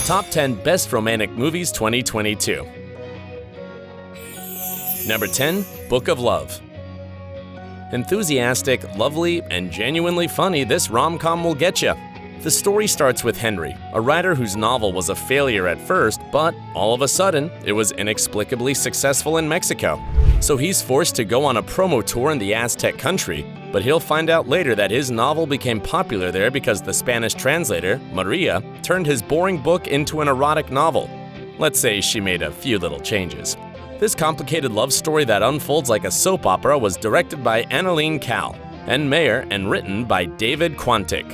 Top 10 Best Romantic Movies 2022. Number 10, Book of Love. Enthusiastic, lovely, and genuinely funny, this rom-com will get you. The story starts with Henry, a writer whose novel was a failure at first, but all of a sudden, it was inexplicably successful in Mexico. So he's forced to go on a promo tour in the Aztec country, but he'll find out later that his novel became popular there because the Spanish translator, Maria, turned his boring book into an erotic novel. Let's say she made a few little changes. This complicated love story that unfolds like a soap opera was directed by Annalene Cal and Mayer and written by David Quantic.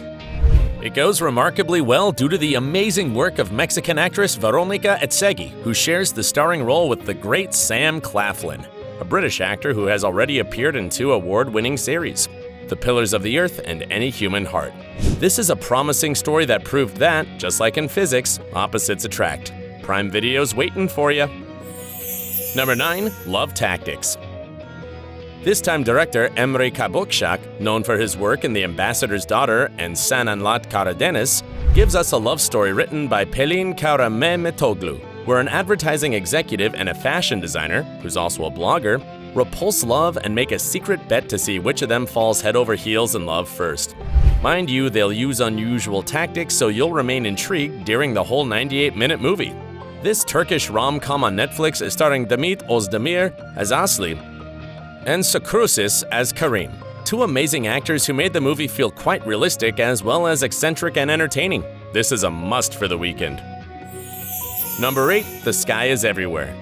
It goes remarkably well due to the amazing work of Mexican actress Veronica Etzegui, who shares the starring role with the great Sam Claflin, a British actor who has already appeared in 2 award-winning series, The Pillars of the Earth and Any Human Heart. This is a promising story that proved that, just like in physics, opposites attract. Prime Video's waiting for you. Number 9, Love Tactics. This time director Emre Kabokshak, known for his work in The Ambassador's Daughter and San Anlat Karadenis, gives us a love story written by Pelin Karamemetoglu, where an advertising executive and a fashion designer, who's also a blogger, repulse love and make a secret bet to see which of them falls head over heels in love first. Mind you, they'll use unusual tactics, so you'll remain intrigued during the whole 98-minute movie. This Turkish rom-com on Netflix is starring Damit Özdemir as Asli and Sakrusis as Karim, 2 amazing actors who made the movie feel quite realistic as well as eccentric and entertaining. This is a must for the weekend. Number 8, The Sky is Everywhere.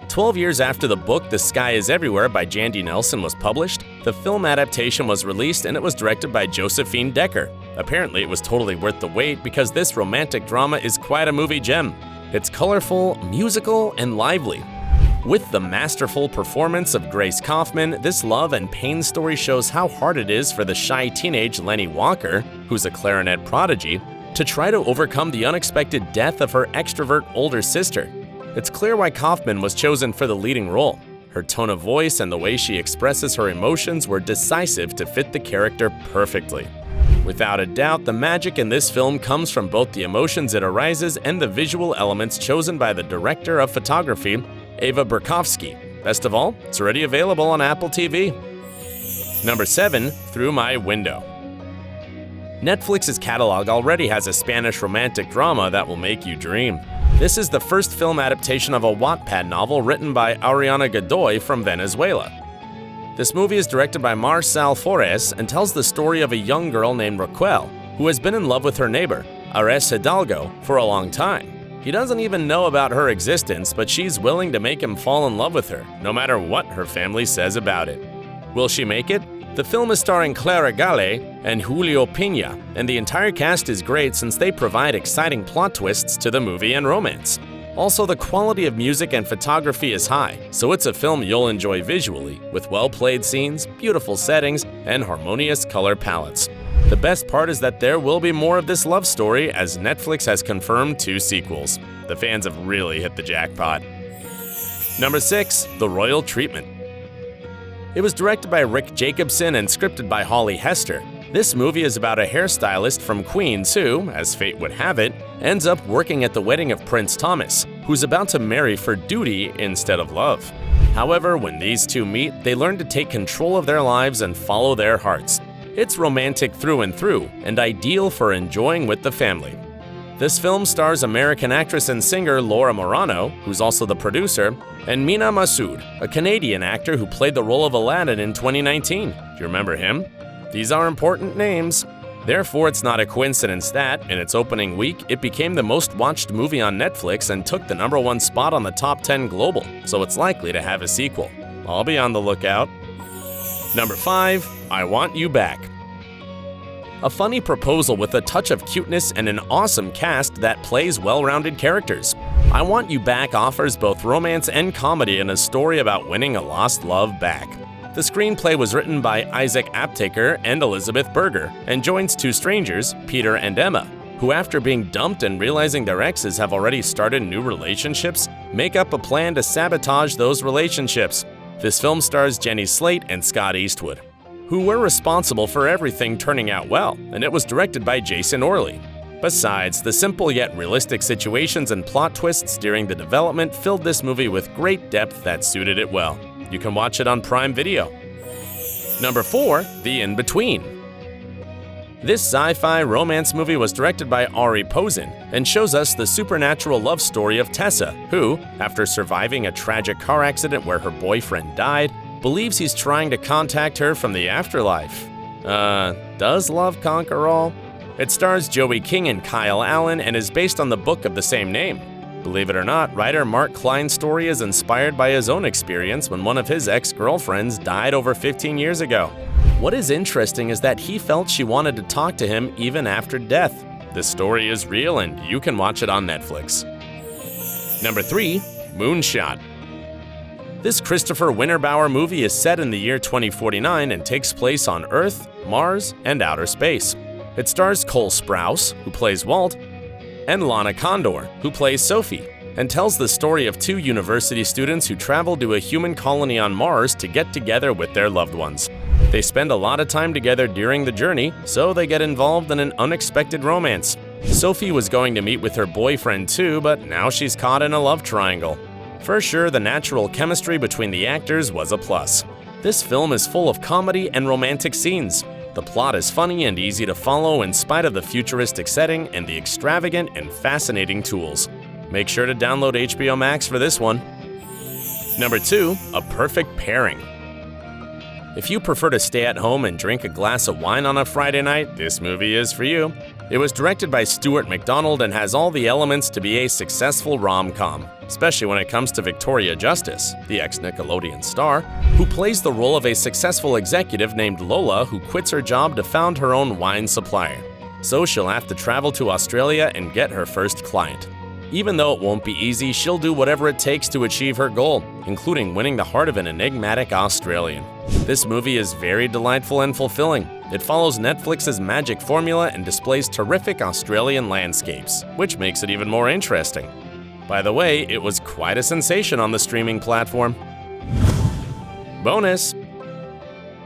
12 years after the book The Sky is Everywhere by Jandy Nelson was published, the film adaptation was released and it was directed by Josephine Decker. Apparently it was totally worth the wait because this romantic drama is quite a movie gem. It's colorful, musical, and lively. With the masterful performance of Grace Kaufman, this love and pain story shows how hard it is for the shy teenage Lenny Walker, who's a clarinet prodigy, to try to overcome the unexpected death of her extrovert older sister. It's clear why Kaufman was chosen for the leading role. Her tone of voice and the way she expresses her emotions were decisive to fit the character perfectly. Without a doubt, the magic in this film comes from both the emotions it arises and the visual elements chosen by the director of photography, Ava Berkovsky. Best of all, it's already available on Apple TV. Number 7, Through My Window. Netflix's catalog already has a Spanish romantic drama that will make you dream. This is the first film adaptation of a Wattpad novel written by Ariana Godoy from Venezuela. This movie is directed by Marçal Flores and tells the story of a young girl named Raquel who has been in love with her neighbor, Ares Hidalgo, for a long time. He doesn't even know about her existence, but she's willing to make him fall in love with her, no matter what her family says about it. Will she make it? The film is starring Clara Gale and Julio Pina, and the entire cast is great since they provide exciting plot twists to the movie and romance. Also, the quality of music and photography is high, so it's a film you'll enjoy visually, with well-played scenes, beautiful settings, and harmonious color palettes. The best part is that there will be more of this love story, as Netflix has confirmed 2 sequels. The fans have really hit the jackpot. Number 6, The Royal Treatment. It was directed by Rick Jacobson and scripted by Holly Hester. This movie is about a hairstylist from Queens who, as fate would have it, ends up working at the wedding of Prince Thomas, who's about to marry for duty instead of love. However, when these 2 meet, they learn to take control of their lives and follow their hearts. It's romantic through and through, and ideal for enjoying with the family. This film stars American actress and singer Laura Morano, who's also the producer, and Mina Massoud, a Canadian actor who played the role of Aladdin in 2019. Do you remember him? These are important names. Therefore, it's not a coincidence that, in its opening week, it became the most watched movie on Netflix and took the number 1 spot on the top 10 global, so it's likely to have a sequel. I'll be on the lookout. Number 5, I Want You Back. A funny proposal with a touch of cuteness and an awesome cast that plays well-rounded characters. I Want You Back offers both romance and comedy in a story about winning a lost love back. The screenplay was written by Isaac Aptaker and Elizabeth Berger and joins 2 strangers, Peter and Emma, who after being dumped and realizing their exes have already started new relationships, make up a plan to sabotage those relationships. This film stars Jenny Slate and Scott Eastwood, who were responsible for everything turning out well, and it was directed by Jason Orley. Besides, the simple yet realistic situations and plot twists during the development filled this movie with great depth that suited it well. You can watch it on Prime Video. Number 4. The InBetween. This sci-fi romance movie was directed by Ari Posen and shows us the supernatural love story of Tessa, who, after surviving a tragic car accident where her boyfriend died, believes he's trying to contact her from the afterlife. Does love conquer all? It stars Joey King and Kyle Allen and is based on the book of the same name. Believe it or not, writer Mark Klein's story is inspired by his own experience when one of his ex-girlfriends died over 15 years ago. What is interesting is that he felt she wanted to talk to him even after death. The story is real and you can watch it on Netflix. Number 3. Moonshot. This Christopher Winterbauer movie is set in the year 2049 and takes place on Earth, Mars, and outer space. It stars Cole Sprouse, who plays Walt, and Lana Condor, who plays Sophie, and tells the story of 2 university students who travel to a human colony on Mars to get together with their loved ones. They spend a lot of time together during the journey, so they get involved in an unexpected romance. Sophie was going to meet with her boyfriend too, but now she's caught in a love triangle. For sure, the natural chemistry between the actors was a plus. This film is full of comedy and romantic scenes. The plot is funny and easy to follow in spite of the futuristic setting and the extravagant and fascinating tools. Make sure to download HBO Max for this one. Number 2. A Perfect Pairing. If you prefer to stay at home and drink a glass of wine on a Friday night, this movie is for you. It was directed by Stuart McDonald and has all the elements to be a successful rom-com, especially when it comes to Victoria Justice, the ex-Nickelodeon star, who plays the role of a successful executive named Lola who quits her job to found her own wine supplier. So she'll have to travel to Australia and get her first client. Even though it won't be easy, she'll do whatever it takes to achieve her goal, including winning the heart of an enigmatic Australian. This movie is very delightful and fulfilling. It follows Netflix's magic formula and displays terrific Australian landscapes, which makes it even more interesting. By the way, it was quite a sensation on the streaming platform. Bonus!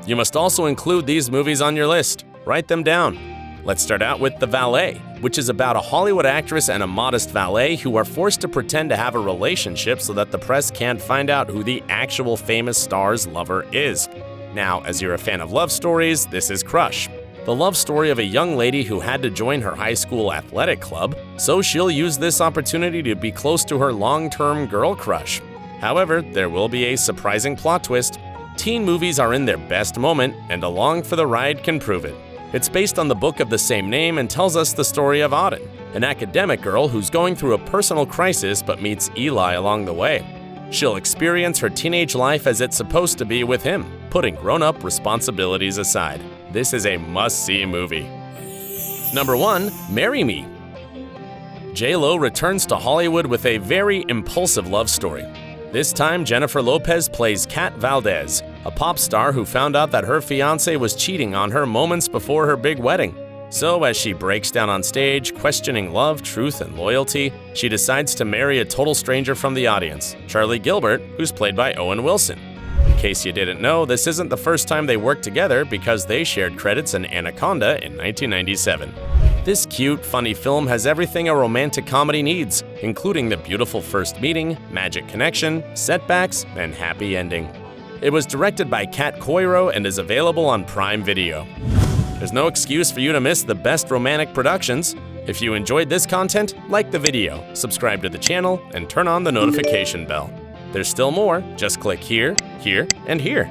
You must also include these movies on your list. Write them down. Let's start out with The Valet, which is about a Hollywood actress and a modest valet who are forced to pretend to have a relationship so that the press can't find out who the actual famous star's lover is. Now, as you're a fan of love stories, this is Crush, the love story of a young lady who had to join her high school athletic club, so she'll use this opportunity to be close to her long-term girl crush. However, there will be a surprising plot twist. Teen movies are in their best moment, and Along for the Ride can prove it. It's based on the book of the same name and tells us the story of Auden, an academic girl who's going through a personal crisis but meets Eli along the way. She'll experience her teenage life as it's supposed to be with him, putting grown-up responsibilities aside. This is a must-see movie. Number 1. Marry Me. J.Lo returns to Hollywood with a very impulsive love story. This time, Jennifer Lopez plays Kat Valdez, a pop star who found out that her fiancé was cheating on her moments before her big wedding. So as she breaks down on stage, questioning love, truth, and loyalty, she decides to marry a total stranger from the audience, Charlie Gilbert, who's played by Owen Wilson. In case you didn't know, this isn't the first time they worked together because they shared credits in Anaconda in 1997. This cute, funny film has everything a romantic comedy needs, including the beautiful first meeting, magic connection, setbacks, and happy ending. It was directed by Kat Coiro and is available on Prime Video. There's no excuse for you to miss the best romantic productions. If you enjoyed this content, like the video, subscribe to the channel, and turn on the notification bell. There's still more, just click here, here, and here.